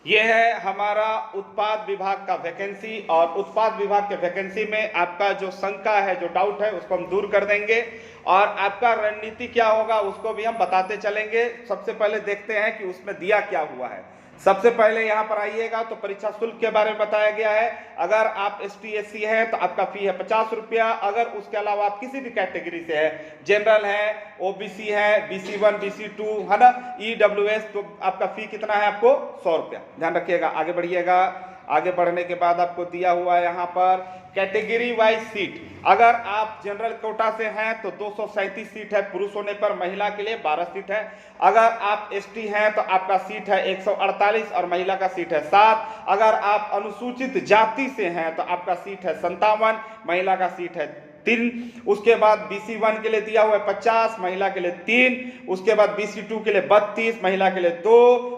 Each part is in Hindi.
ये है हमारा उत्पाद विभाग का वैकेंसी, और उत्पाद विभाग के वैकेंसी में आपका जो शंका है, जो डाउट है, उसको हम दूर कर देंगे और आपका रणनीति क्या होगा उसको भी हम बताते चलेंगे। सबसे पहले देखते हैं कि उसमें दिया क्या हुआ है। सबसे पहले यहाँ पर आइएगा तो परीक्षा शुल्क के बारे में बताया गया है। अगर आप ST/SC हैं तो आपका फी है 50 रुपया। अगर उसके अलावा आप किसी भी कैटेगरी से है, जनरल है, OBC है, BC1 BC2 है ना, EWS, तो आपका फी कितना है, आपको 100 रुपया। ध्यान रखिएगा। आगे बढ़िएगा। आगे बढ़ने के बाद आपको दिया हुआ है यहाँ पर कैटेगरी वाइज सीट। अगर आप जनरल कोटा से हैं तो 237 सीट है पुरुष होने पर, महिला के लिए 12 सीट है। अगर आप ST हैं तो आपका सीट है 148 और महिला का सीट है 7। अगर आप अनुसूचित जाति से हैं तो आपका सीट है 57, महिला का सीट है 3। उसके बाद BC1 के लिए दिया हुआ है 50, महिला के लिए 3। उसके बाद BC2 के लिए 32, महिला के लिए 2।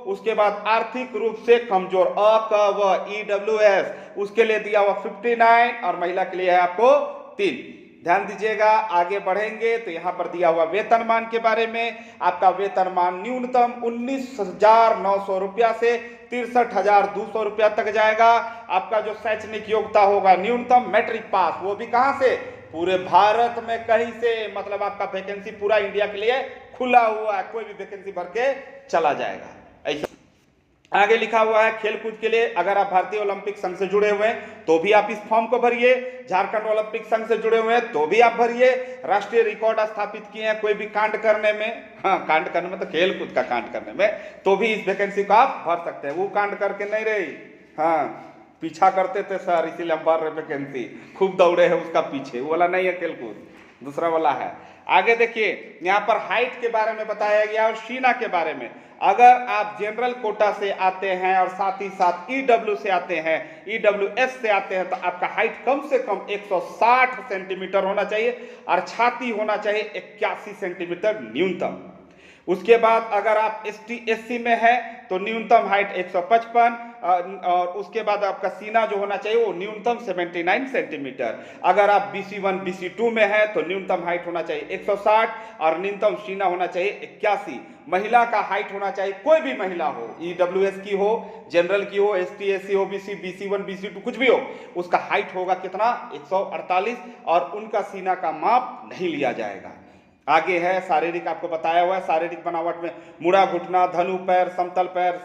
उसके बाद आर्थिक रूप से कमजोर अ क व EWS, उसके लिए दिया हुआ 59 और महिला के लिए है आपको 3। ध्यान दीजिएगा। आगे बढ़ेंगे तो यहाँ पर दिया हुआ वेतनमान के बारे में। आपका वेतनमान न्यूनतम 19,900 रुपया से 63,200 रुपया तक जाएगा। आपका जो शैक्षणिक योग्यता होगा न्यूनतम मैट्रिक पास, वो भी कहां से, पूरे भारत में कहीं से, मतलब आपका वैकेंसी पूरा इंडिया के लिए खुला हुआ है, कोई भी वैकेंसी भर के चला जाएगा। ऐसा आगे लिखा हुआ है खेलकूद के लिए। अगर आप भारतीय ओलंपिक संघ से जुड़े हुए हैं तो भी आप इस फॉर्म को भरिए। झारखंड ओलंपिक संघ से जुड़े हुए हैं तो भी आप भरिए। राष्ट्रीय रिकॉर्ड स्थापित किए हैं कोई भी कांड करने में, हाँ कांड करने में तो खेलकूद का कांड करने में, तो भी इस वैकेंसी को आप भर सकते हैं। वो कांड करके नहीं रही, हाँ पीछा करते थे सर इसीलिए हम भर रहे वैकेंसी, खूब दौड़े हैं उसका पीछे, वो वाला नहीं है खेलकूद, दूसरा वाला है। आगे देखिए यहाँ पर हाइट के बारे में बताया गया और सीना के बारे में। अगर आप जनरल कोटा से आते हैं और साथ ही साथ EW से आते हैं, EWS से आते हैं, तो आपका हाइट कम से कम 160 सेंटीमीटर होना चाहिए और छाती होना चाहिए 81 सेंटीमीटर न्यूनतम। उसके बाद अगर आप ST/SC में है तो न्यूनतम हाइट 155 और उसके बाद आपका सीना जो होना चाहिए वो न्यूनतम 79 सेंटीमीटर। अगर आप BC1 BC2 में है तो न्यूनतम हाइट होना चाहिए 160 और न्यूनतम सीना होना चाहिए 81। महिला का हाइट होना चाहिए, कोई भी महिला हो, EWS की हो, जनरल की हो, ST/SC OBC BC1 BC2 कुछ भी हो, उसका हाइट होगा कितना, 148 और उनका सीना का माप नहीं लिया जाएगा। आगे है शारीरिक, आपको बताया हुआ है शारीरिक बनावट में मुड़ा घुटना, धनु पैर, समतल पैर,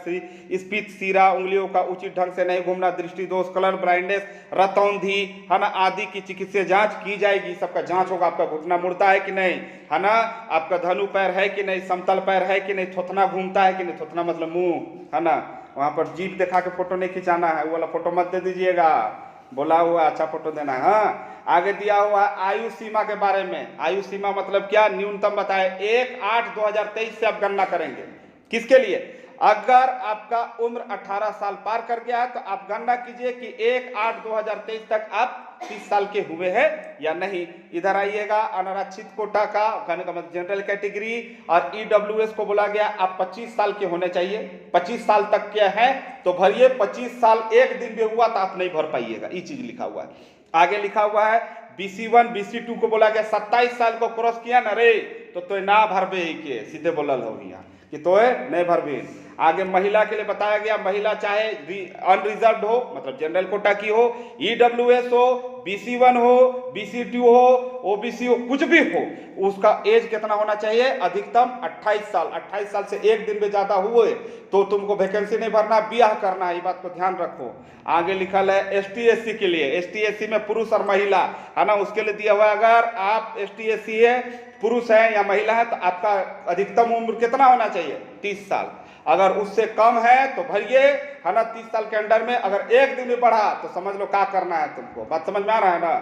स्पीत सिरा, उंगलियों का उचित ढंग से नहीं घूमना, दृष्टि दोष, कलर ब्लाइंडनेस, रतौंधी है ना आदि की चिकित्सीय जांच की जाएगी। सबका जांच होगा, आपका घुटना मुड़ता है कि नहीं, है ना, आपका धनु पैर है कि नहीं, समतल पैर है कि नहीं, थोथना घूमता है कि नहीं, थोथना मतलब मुंह, है ना, वहां पर जीभ दिखा के फोटो नहीं खिंचाना है, वो वाला फोटो मत दे दीजिएगा, बोला हुआ अच्छा फोटो देना है। हाँ आगे दिया हुआ आयु सीमा के बारे में। आयु सीमा मतलब क्या, न्यूनतम बताए 1/8/2023 से आप गणना करेंगे। किसके लिए, अगर आपका उम्र 18 साल पार कर गया है तो आप गणना कीजिए कि 1/8/2023 तक आप 30 साल के हुए हैं या नहीं। इधर आइएगा, अनारक्षित कोटा का कहने का मतलब जनरल कैटेगरी और EWS को बोला गया आप 25 साल के होने चाहिए। 25 साल तक के हैं तो भरिए, 25 साल एक दिन भी हुआ तो आप नहीं भर पाइएगा, ये चीज लिखा हुआ है। आगे लिखा हुआ है BC1 BC2 को बोला गया 27 साल को क्रॉस किया ना रे तो ना भरबे के, सीधे बोलल हो गया कि तोय नहीं भरबे। आगे महिला के लिए बताया गया, महिला चाहे अनरिजर्व हो मतलब जनरल कोटा की हो, EWS हो, BC1 हो, BC2 हो, OBC हो, कुछ भी हो, उसका एज कितना होना चाहिए, अधिकतम 28 साल। 28 साल से एक दिन भी ज्यादा हुए तो तुमको वैकेंसी नहीं भरना, ब्याह करना है, ये बात को ध्यान रखो। आगे लिखल है ST/SC के लिए। ST/SC में पुरुष और महिला है ना, उसके लिए दिया हुआ है अगर आप ST/SC है, पुरुष है या महिला है तो आपका अधिकतम उम्र कितना होना चाहिए, 30 साल। अगर उससे कम है तो भरिए, है ना, 30 साल के अंडर में। अगर एक दिन भी बढ़ा तो समझ लो क्या करना है तुमको, बात समझ में आ रहा है ना।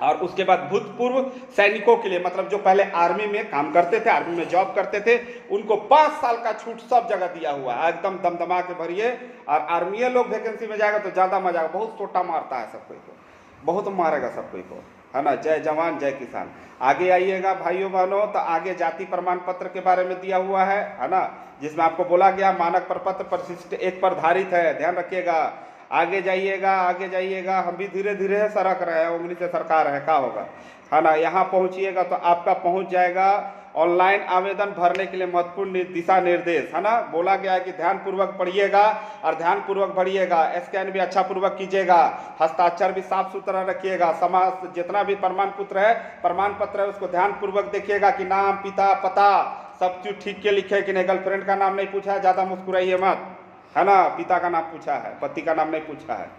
और उसके बाद भूतपूर्व सैनिकों के लिए, मतलब जो पहले आर्मी में काम करते थे, आर्मी में जॉब करते थे, उनको 5 साल का छूट सब जगह दिया हुआ है। एकदम दमदमा के भरिए, और आर्मी लोग वैकेंसी में जाएगा तो ज्यादा मजा आएगा, बहुत छोटा मारता है सब कोई को, बहुत मारेगा सब कोई को, है ना। जय जवान जय किसान। आगे आइएगा भाइयों बहनों, तो आगे जाति प्रमाण पत्र के बारे में दिया हुआ है ना, जिसमें आपको बोला गया मानक प्रपत्र परिशिष्ट 1 पर धारित है, ध्यान रखिएगा। आगे जाइएगा, आगे जाइएगा, हम भी धीरे धीरे सरक रहे हैं, उंगली से सरकार है, क्या होगा, है ना। यहाँ पहुँचिएगा तो आपका पहुँच जाएगा ऑनलाइन आवेदन भरने के लिए महत्वपूर्ण दिशा निर्देश है ना, बोला गया है कि ध्यानपूर्वक पढ़िएगा और ध्यानपूर्वक भरिएगा, स्कैन भी अच्छा पूर्वक कीजिएगा, हस्ताक्षर भी साफ सुथरा रखिएगा, समाज जितना भी प्रमाण पत्र है उसको ध्यानपूर्वक देखिएगा कि नाम, पिता, पता सब चीज ठीक के लिखे कि नहीं, गर्लफ्रेंड का नाम नहीं पूछा है, ज्यादा मुस्कुराइए मत, है ना, पिता का नाम पूछा है, पति का नाम नहीं पूछा है,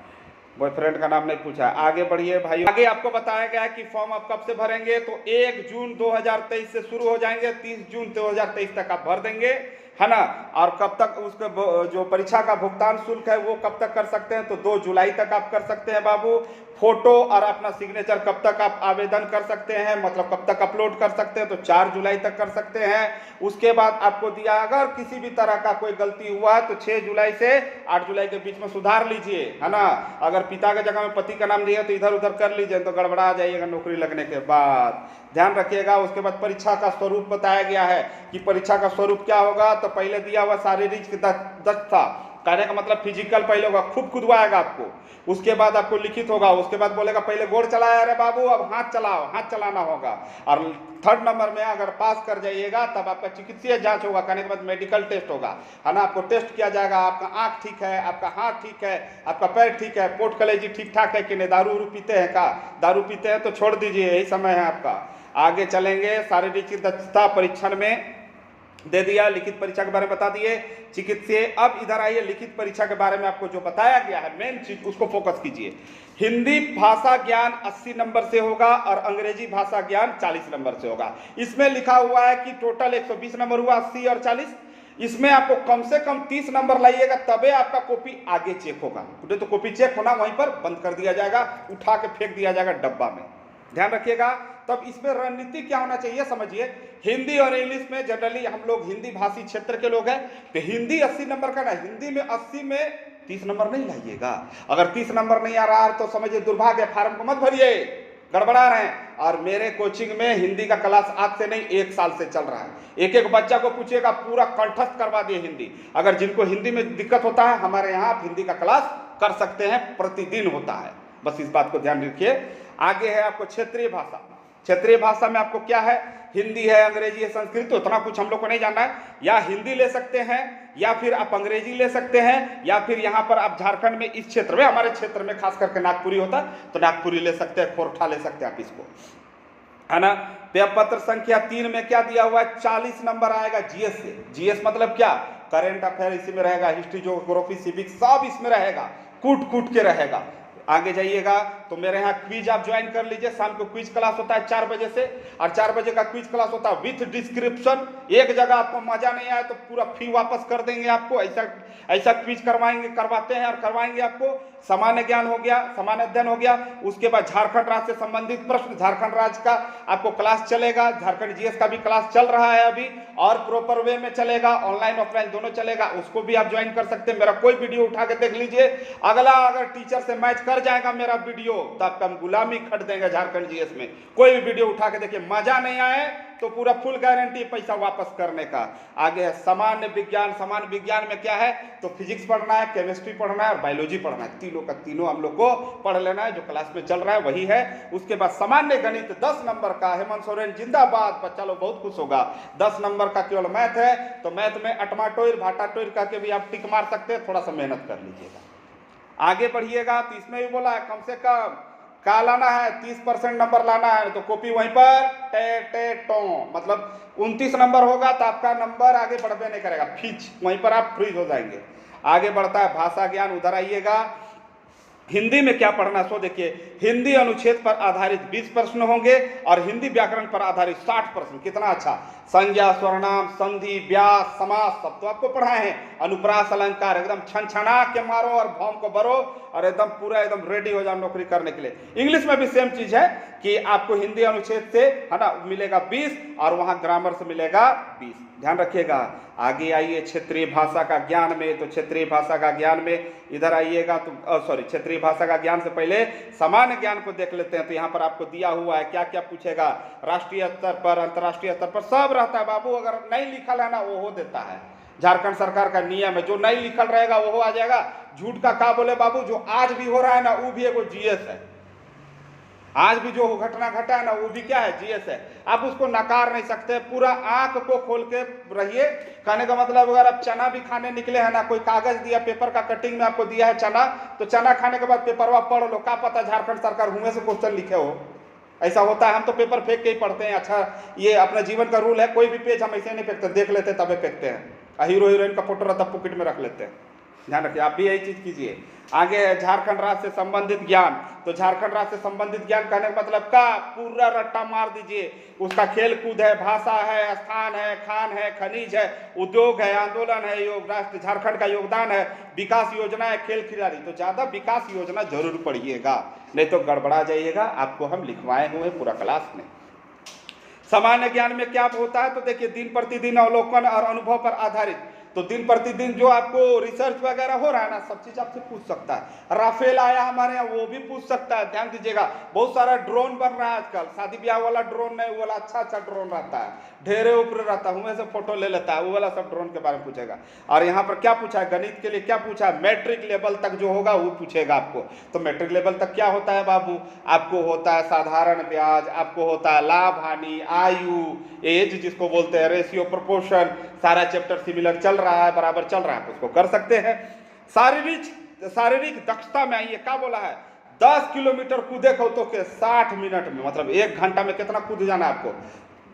बॉयफ्रेंड का नाम नहीं पूछा है। आगे बढ़िए भाई, आगे आपको बताया गया है कि फॉर्म आप कब से भरेंगे, तो 1 जून 2023 से शुरू हो जाएंगे, 30 जून 2023 तक आप भर देंगे, है ना। और कब तक उसके जो परीक्षा का भुगतान शुल्क है वो कब तक कर सकते हैं, तो 2 जुलाई तक आप कर सकते हैं बाबू। फोटो और अपना सिग्नेचर कब तक आप आवेदन कर सकते हैं, मतलब कब तक अपलोड कर सकते हैं, तो 4 जुलाई तक कर सकते हैं। उसके बाद आपको दिया, अगर किसी भी तरह का कोई गलती हुआ तो 6 जुलाई से 8 जुलाई के बीच में सुधार लीजिए, है ना। अगर पिता के जगह में पति का नाम दिया तो इधर उधर कर लीजिए, तो गड़बड़ा जाइएगा नौकरी लगने के बाद, ध्यान रखिएगा। उसके बाद परीक्षा का स्वरूप बताया गया है कि परीक्षा का स्वरूप क्या होगा, तो पहले दिया हुआ शारीरिक दक्षता, कहने का मतलब फिजिकल पहले होगा, खूब कूदवाएगा आपको, उसके बाद आपको लिखित होगा, उसके बाद बोलेगा पहले गोड़ चलाया अरे बाबू अब हाथ चलाओ, हाथ चलाना होगा। और 3rd नंबर में अगर पास कर जाइएगा तब आपका चिकित्सीय जांच होगा, कहने के बाद मेडिकल टेस्ट होगा, है ना, आपको टेस्ट किया जाएगा, आपका आंख ठीक है, आपका हाथ ठीक है, आपका पैर ठीक है, पोट कलेजी ठीक ठाक है कि नहीं, दारू पीते हैं का, दारू पीते हैं तो छोड़ दीजिए, यही समय है आपका। आगे चलेंगे, शारीरिक दक्षता परीक्षण में दे दिया, लिखित परीक्षा के बारे में बता दिए, चिकित्सीय। अब इधर आइए, लिखित परीक्षा के बारे में आपको जो बताया गया है मेन चीज उसको फोकस कीजिए। हिंदी भाषा ज्ञान 80 नंबर से होगा और अंग्रेजी भाषा ज्ञान 40 नंबर से होगा। इसमें लिखा हुआ है कि टोटल 120 नंबर हुआ, 80 और 40, इसमें आपको कम से कम 30 नंबर लाइएगा तबे आपका कॉपी आगे चेक होगा, तो कॉपी चेक होना वहीं पर बंद कर दिया जाएगा, उठा के फेंक दिया जाएगा डब्बा में, ध्यान रखिएगा। तब इसमें रणनीति क्या होना चाहिए समझिए। हिंदी और इंग्लिश में जनरली हम लोग हिंदी भाषी क्षेत्र के लोग हैं, तो हिंदी 80 नंबर का ना, हिंदी में 80 में 30 नंबर नहीं लाइएगा। अगर 30 नंबर नहीं आ रहा है तो समझिए दुर्भाग्य, फार्म को मत भरिए, गड़बड़ा रहे हैं। और मेरे कोचिंग में हिंदी का क्लास आज से नहीं 1 साल से चल रहा है, एक बच्चा को पूछिएगा पूरा कंठस्थ करवा दिए हिंदी। अगर जिनको हिंदी में दिक्कत होता है हमारे यहाँ हिंदी का क्लास कर सकते हैं, प्रतिदिन होता है, बस इस बात को ध्यान रखिए। आगे है आपको क्षेत्रीय भाषा। क्षेत्रीय भाषा में आपको क्या है, हिंदी है, अंग्रेजी है, संस्कृत, तो उतना कुछ हम लोग को नहीं जानना है। या हिंदी ले सकते हैं या फिर आप अंग्रेजी ले सकते हैं, या फिर यहाँ पर आप झारखंड में इस क्षेत्र में, हमारे क्षेत्र में खास करके नागपुरी होता है तो नागपुरी ले सकते हैं, खोरठा ले सकते हैं आप इसको, है ना। पेयपत्र संख्या 3 में क्या दिया हुआ है, 40 नंबर आएगा जीएस से। जीएस मतलब क्या, करेंट अफेयर इसी में रहेगा, हिस्ट्री, ज्योग्राफी, सिविक्स सब इसमें रहेगा, कूट के रहेगा। आगे जाइएगा तो मेरे यहाँ क्विज आप ज्वाइन कर लीजिए, शाम को क्विज क्लास होता है 4 बजे से, और 4 बजे का क्विज क्लास होता है विथ डिस्क्रिप्शन। एक जगह आपको मजा नहीं आया तो पूरा फी वापस कर देंगे आपको, ऐसा क्विज करवाते हैं और करवाएंगे आपको। सामान्य ज्ञान हो गया, सामान्य अध्ययन हो गया, उसके बाद झारखंड राज्य से संबंधित प्रश्न, झारखंड राज्य का आपको क्लास चलेगा, झारखंड जीएस का भी क्लास चल रहा है अभी, और प्रॉपर वे में चलेगा, ऑनलाइन ऑफलाइन दोनों चलेगा, उसको भी आप ज्वाइन कर सकते हैं। मेरा कोई वीडियो उठा के देख लीजिए, अगला अगर टीचर से मैच कर जाएगा मेरा वीडियो तो आपका हम गुलामी खट देंगे झारखंड जीएस में। कोई भी वीडियो उठा के देखिए, मजा नहीं आए तो पूरा फुल गारंटी पैसा वापस करने का। आगे है सामान्य विज्ञान। सामान्य विज्ञान में क्या है, तो फिजिक्स पढ़ना है, केमिस्ट्री पढ़ना है और बायोलॉजी पढ़ना है, तीनों का तीनों हम लोग को पढ़ लेना है, जो क्लास में चल रहा है वही है। उसके बाद सामान्य गणित 10 नंबर का, हेमंत सोरेन जिंदाबाद, बच्चा लोग बहुत खुश होगा। 10 नंबर का केवल मैथ है, तो मैथ में अटमाटोर भाटाटोर करके भी आप टिक मार सकते हैं, थोड़ा सा मेहनत कर लीजिएगा। आगे बढ़िएगा तो इसमें भी बोला है कम से कम क्या लाना है, 30% नंबर लाना है, तो कॉपी वहीं पर टे मतलब 29 नंबर होगा तो आपका नंबर आगे बढ़बे नहीं करेगा, खींच वहीं पर आप फ्रीज हो जाएंगे। आगे बढ़ता है भाषा ज्ञान, उधर आइएगा। हिंदी में क्या पढ़ना है सो देखिए, हिंदी अनुच्छेद पर आधारित 20 प्रश्न होंगे और हिंदी व्याकरण पर आधारित 60 प्रश्न। कितना अच्छा, संज्ञा, सर्वनाम, संधि, व्यास, समास सब तो आपको पढ़ाए हैं, अनुप्रास, अलंकार, एकदम छन छना के मारो और भौम को भरो और एकदम पूरा एकदम रेडी हो जाओ नौकरी करने के लिए। इंग्लिश में भी सेम चीज है कि आपको हिंदी अनुच्छेद से है ना मिलेगा 20 और वहां ग्रामर से मिलेगा 20, ध्यान रखिएगा। आगे आइए क्षेत्रीय भाषा का ज्ञान में, तो क्षेत्रीय भाषा का ज्ञान में इधर आइएगा तो क्षेत्रीय भाषा का ज्ञान से पहले सामान्य ज्ञान को देख लेते हैं। तो यहाँ पर आपको दिया हुआ है क्या क्या पूछेगा, राष्ट्रीय स्तर पर, अंतर्राष्ट्रीय स्तर पर सब रहता है बाबू। अगर नहीं लिखल है ना वो हो देता है, झारखंड सरकार का नियम है, जो नहीं लिखल रहेगा वो आ जाएगा। झूठ का बोले बाबू, जो आज भी हो रहा है ना वो भी एगो जीएस है, आज भी जो घटना घटा है ना वो भी क्या है, जीएस है। आप उसको नकार नहीं सकते, पूरा आंख को खोल के रहिए। कहने का मतलब अगर आप चना भी खाने निकले हैं ना, कोई कागज दिया पेपर का कटिंग में आपको दिया है चना, तो चना खाने के बाद पेपरवा पढ़ लो, क्या पता झारखंड सरकार हुए से क्वेश्चन लिखे हो। ऐसा होता है, हम तो पेपर फेंक के ही पढ़ते हैं। अच्छा, ये अपना जीवन का रूल है, कोई भी पेज हम ऐसे नहीं फेंकते, देख लेते तबे फेंकते हैं। हीरो हीरोइन का फोटो रहता पॉकेट में रख लेते हैं। ध्यान रखिए, आप भी यही चीज कीजिए। आगे है झारखंड राज्य से संबंधित ज्ञान। तो झारखंड राज्य से संबंधित ज्ञान कहने का मतलब का पूरा रट्टा मार दीजिए। उसका खेल कूद है, भाषा है, स्थान है, खान है, खनिज है, उद्योग है, आंदोलन है, योग राष्ट्र झारखंड का योगदान है, विकास योजना है, खेल खिलाड़ी। तो ज्यादा विकास योजना जरूर पढ़िएगा, नहीं तो गड़बड़ा जाइएगा। आपको हम लिखवाए हुए पूरा क्लास में। सामान्य ज्ञान में क्या होता है, तो देखिए दिन प्रतिदिन अवलोकन और अनुभव पर आधारित। तो दिन प्रतिदिन जो आपको रिसर्च वगैरह हो रहा है ना, सब चीज आपसे पूछ सकता है। राफेल आया हमारे यहाँ, वो भी पूछ सकता है। ध्यान दीजिएगा, बहुत सारा ड्रोन बन रहा है आजकल। शादी ब्याह वाला ड्रोन नहीं, वो वाला अच्छा ड्रोन रहता है, ढेरे ऊपर रहता है, उनमें से फोटो ले लेता है, वो वाला सब ड्रोन के बारे में पूछेगा। और यहाँ पर क्या पूछा है, गणित के लिए क्या पूछा है, मैट्रिक लेवल तक जो होगा वो पूछेगा आपको। तो मैट्रिक लेवल तक क्या होता है बाबू, आपको होता है साधारण ब्याज, आपको होता है लाभ हानि, आयु, एज जिसको बोलते हैं, रेशियो, प्रोपोर्शन, सारा चैप्टर सिमिलर चल रहा है, बराबर चल रहा है, उसको कर सकते हैं। शारीरिक दक्षता में आइए, क्या बोला है, 10 किलोमीटर कूदे को तो के 60 मिनट में, मतलब 1 घंटा में कितना कूद जाना है आपको,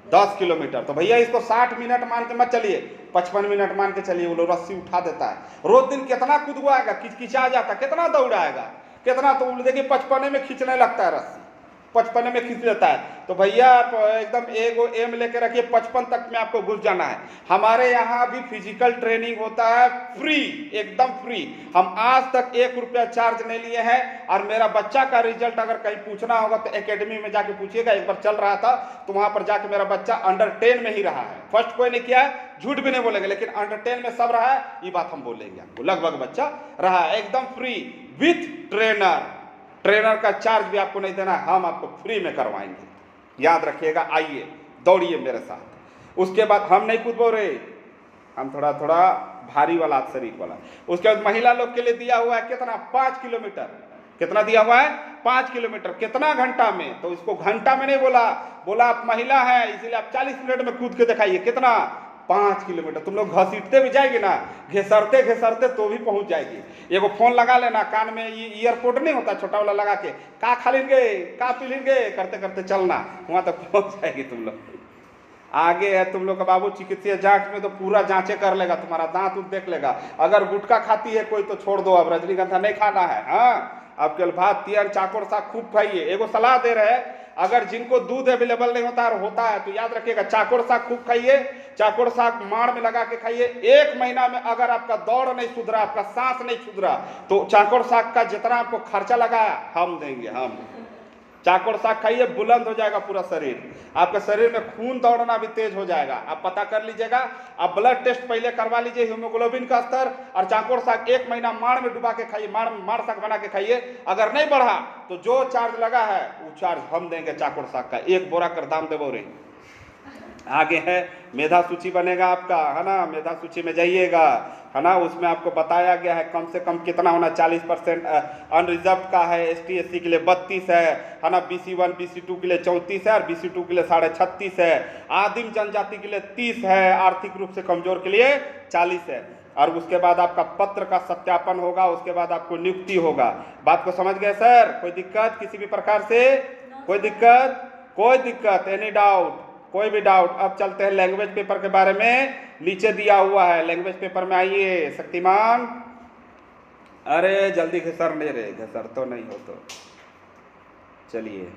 10 किलोमीटर। तो भैया इसको 60 मिनट मान के मत चलिए, 55 मिनट मान के चलिए। वो लोग रस्सी उठा देता है, रोज दिन कितना कूदवाएगा, किचकिचा जाता, कितना दौड़ाएगा, कितना, तो देखिए 55 में खींचने लगता है रस्सी, 55 में खींच लेता है। तो भैया आप एकदम एगो एम लेके रखिए, 55 तक में आपको घुस जाना है। हमारे यहाँ भी फिजिकल ट्रेनिंग होता है फ्री, एकदम फ्री। हम आज तक 1 रुपया चार्ज नहीं लिए हैं। और मेरा बच्चा का रिजल्ट अगर कहीं पूछना होगा तो एकेडमी में जाके पूछिएगा। एक बार चल रहा था तो वहां पर जाके मेरा बच्चा अंडर 10 में ही रहा है, फर्स्ट कोई नहीं किया है, झूठ भी नहीं बोलेंगे, लेकिन अंडर 10 में सब रहा है, ये बात हम बोलेंगे आपको। लगभग बच्चा रहा है एकदम फ्री विथ ट्रेनर। ट्रेनर का चार्ज भी आपको नहीं देना है, हम आपको फ्री में करवाएंगे, याद रखिएगा। आइए दौड़िए मेरे साथ। उसके बाद हम नहीं कूद रहे, हम थोड़ा थोड़ा भारी वाला, शरीर वाला। उसके बाद महिला लोग के लिए दिया हुआ है कितना, 5 किलोमीटर। कितना दिया हुआ है, 5 किलोमीटर। कितना घंटा में, तो इसको घंटा में नहीं बोला, बोला आप महिला है इसलिए आप 40 मिनट में कूद के दिखाइए। कितना, 5 किलोमीटर। तुम लोग घसीटते भी जाएगी ना, घिसरते घिसरते तो भी पहुंच जाएगी। एगो फोन लगा लेना कान में, ये ईयरपोर्ट नहीं होता छोटा वाला लगा के, का खा लेंगे, का पी लेंगे, करते करते चलना, वहां तक पहुंच जाएगी तुम लोग। आगे है तुम लोग का बाबू चिकित्सीय जांच में तो पूरा जांचे कर लेगा, तुम्हारा दांत उत देख लेगा। अगर गुटखा खाती है कोई तो छोड़ दो, अब रजनीगंधा नहीं खाना है। हाँ, अब केवल भात, तियर, चाकोर साग खूब खाइए। एगो सलाह दे रहे हैं, अगर जिनको दूध अवेलेबल नहीं होता और होता है तो याद रखिएगा, चाकोर साग खूब खाइए। चाकोर साग माड़ में लगा के खाइए। 1 महीना में अगर आपका दौड़ नहीं सुधरा, आपका सांस नहीं सुधरा, तो चाकोर साग का जितना आपको खर्चा लगाया हम देंगे। हम चाकोर साग खाइए, बुलंद हो जाएगा पूरा शरीर, आपके शरीर में खून दौड़ना भी तेज हो जाएगा। आप पता कर लीजिएगा, आप ब्लड टेस्ट पहले करवा लीजिए, हीमोग्लोबिन का स्तर। और चाकोर साग 1 महीना माड़ में डुबा के खाइए, माड़ साग बना के खाइए। अगर नहीं बढ़ा तो जो चार्ज लगा है वो चार्ज हम देंगे चाकोर साग का, 1 बोरा कर दाम देवो रे। आगे है मेधा सूची बनेगा आपका, है ना, मेधा सूची में जाइएगा, है ना। उसमें आपको बताया गया है कम से कम कितना होना, 40% अनरिजर्व का है, ST SC के लिए 32 है ना, BC1 BC2 के लिए 34 है और BC2 के लिए 36.5 है, आदिम जनजाति के लिए 30 है, आर्थिक रूप से कमजोर के लिए 40 है। और उसके बाद आपका पत्र का सत्यापन होगा, उसके बाद आपको नियुक्ति होगा। बात को समझ गए सर? कोई दिक्कत किसी भी प्रकार से? कोई दिक्कत, एनी डाउट, कोई भी डाउट? अब चलते हैं लैंग्वेज पेपर के बारे में, नीचे दिया हुआ है लैंग्वेज पेपर में। आइए शक्तिमान, अरे जल्दी घसर नहीं रहे, घसर तो नहीं हो तो चलिए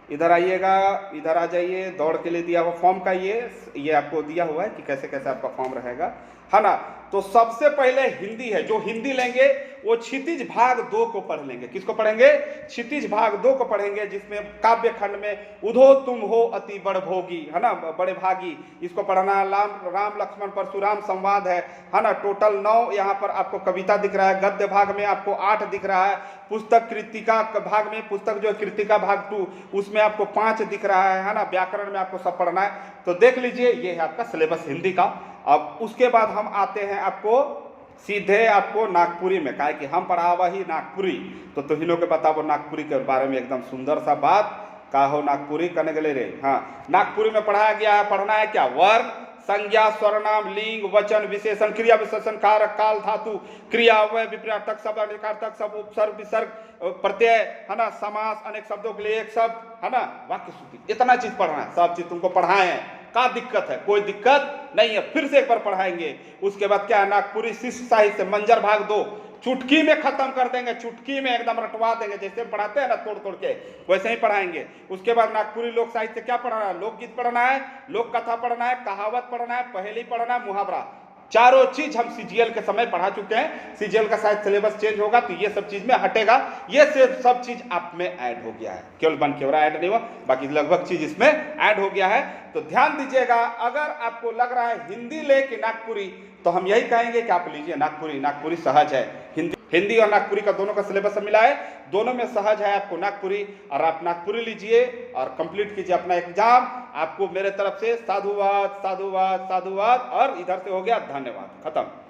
इधर आइएगा, इधर आ जाइए। दौड़ के लिए दिया हुआ फॉर्म का ये आपको दिया हुआ है कि कैसे कैसे आपका फॉर्म रहेगा, है ना। तो सबसे पहले हिंदी है, जो हिंदी लेंगे वो क्षितिज भाग 2 को पढ़ लेंगे। किसको पढ़ेंगे? क्षितिज भाग 2 को पढ़ेंगे, जिसमें काव्य खंड में उधो तुम हो अति बड़ भोगी, है ना, बड़े भागी, इसको पढ़ना है। राम लक्ष्मण परशुराम संवाद है ना। टोटल 9 यहाँ पर आपको कविता दिख रहा है। गद्य भाग में आपको 8 दिख रहा है। पुस्तक कृतिका भाग में, पुस्तक जो है कृतिका भाग 2, उसमें आपको 5 दिख रहा है ना। व्याकरण में आपको सब पढ़ना है। तो देख लीजिए, ये है आपका सिलेबस हिंदी का। अब उसके बाद हम आते हैं आपको सीधे आपको नागपुरी में, कहा कि हम पढ़ावा ही नागपुरी, तो तुहिनों के बताबो नागपुरी के बारे में एकदम सुंदर सा बात का हो नागपुरी करने के लिए रे। हाँ, नागपुरी में पढ़ाया गया है, पढ़ना है क्या, वर्ण, संज्ञा, सर्वनाम, लिंग, वचन, विशेषण, क्रिया विशेषण, कारक, काल, धातु, क्रिया, अव्यय, विपर्यार्थक शब्द, अनेकार्थक शब्द, उपसर्ग, विसर्ग, प्रत्यय, है ना, समास, अनेक शब्दों के लिए एक शब्द, है ना, वाक्य शुद्धि, इतना चीज पढ़ना है। सब चीज तुमको पढ़ाए हैं, क्या दिक्कत है, कोई दिक्कत नहीं है, फिर से एक बार पढ़ाएंगे। उसके बाद क्या है, नागपुरी शिष्य साहित्य मंजर भाग 2 चुटकी में खत्म कर देंगे, चुटकी में एकदम रटवा देंगे, जैसे पढ़ाते हैं ना तोड़ तोड़ के, वैसे ही पढ़ाएंगे। उसके बाद नागपुरी लोक साहित्य क्या पढ़ना है, लोकगीत पढ़ना है, लोक कथा पढ़ना है, कहावत पढ़ना है, पहेली पढ़ना है, मुहावरा, चारों चीज हम सीजीएल के समय पढ़ा चुके हैं। सीजीएल का शायद सिलेबस चेंज होगा तो ये सब चीज में हटेगा, ये सब चीज आप में ऐड हो गया है, केवल बन केवरा ऐड नहीं हुआ, बाकी लगभग चीज इसमें ऐड हो गया है। तो ध्यान दीजिएगा, अगर आपको लग रहा है हिंदी ले कि नागपुरी, तो हम यही कहेंगे कि आप लीजिए नागपुरी, नागपुरी सहज है। हिंदी और नागपुरी का दोनों का सिलेबस मिला है, दोनों में सहज है आपको नागपुरी, और आप नागपुरी लीजिए और कंप्लीट कीजिए अपना एग्जाम। आपको मेरे तरफ से साधुवाद साधुवाद साधुवाद, और इधर से हो गया धन्यवाद, खत्म।